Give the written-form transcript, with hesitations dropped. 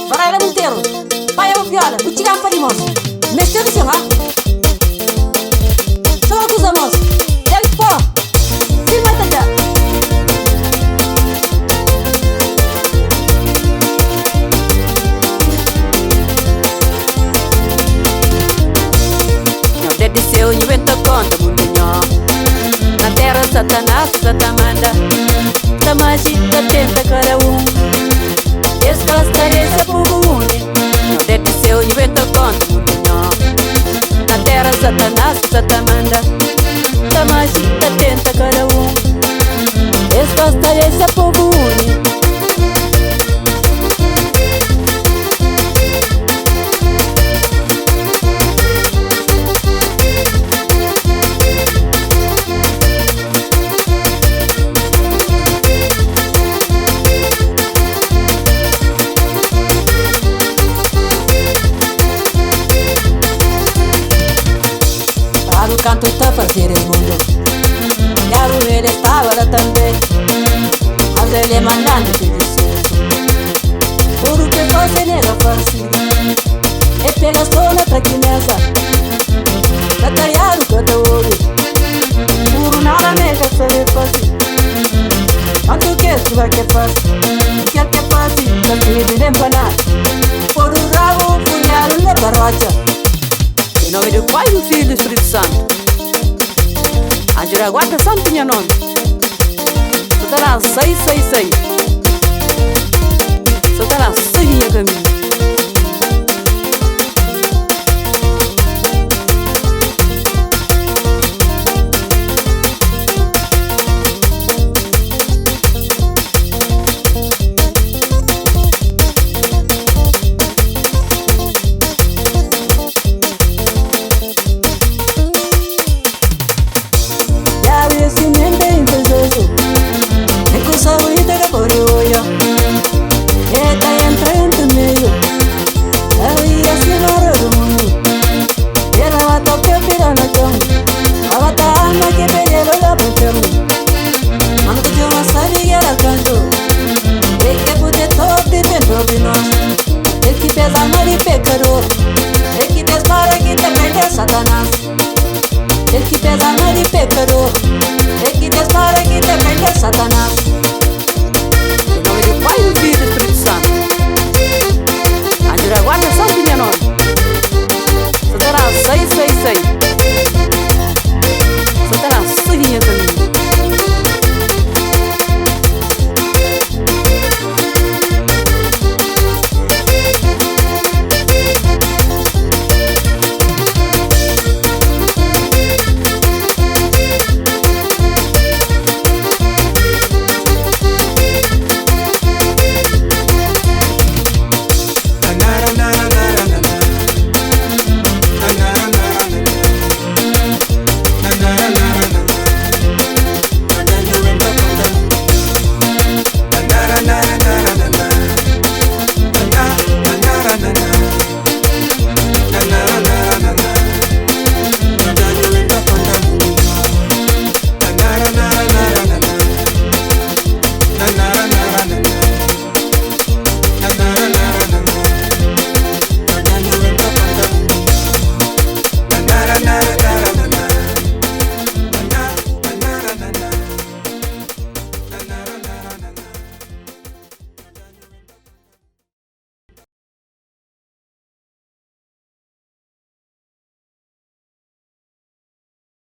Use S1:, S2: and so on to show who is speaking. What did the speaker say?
S1: Baralha Monteiro, pai é o viola, o tigão para limos. Mexeu no seu rabo. Só acusa moço. Ele pô. Se mata já. Não deve ser o invento conta muito não. Na terra Satanás satamanda. Tamashita tenta cara Escalas tarefa pugune. Não deve ser o invento conta muito não. Na terra Satanás satamanda. Tamashita tenta cara Escalas tarefa pugune. No canto está a fazer o mundo. Quero ele estava lá também. Mas ele mandando te dizer por que você nega fácil. É pela zona pra que nessa batalhado que eu te ouvi. Por nada nega saber fácil. Quanto que vai que é fácil. Quer que é fácil, mas que me dê empanar. Por um rabo, punhado na barrocha. Em nome do Pai, do Filho e do Espírito Santo. A Jiraguata Santo minha nome. Só tá lá 666. Só tá lá 6 minha caminho.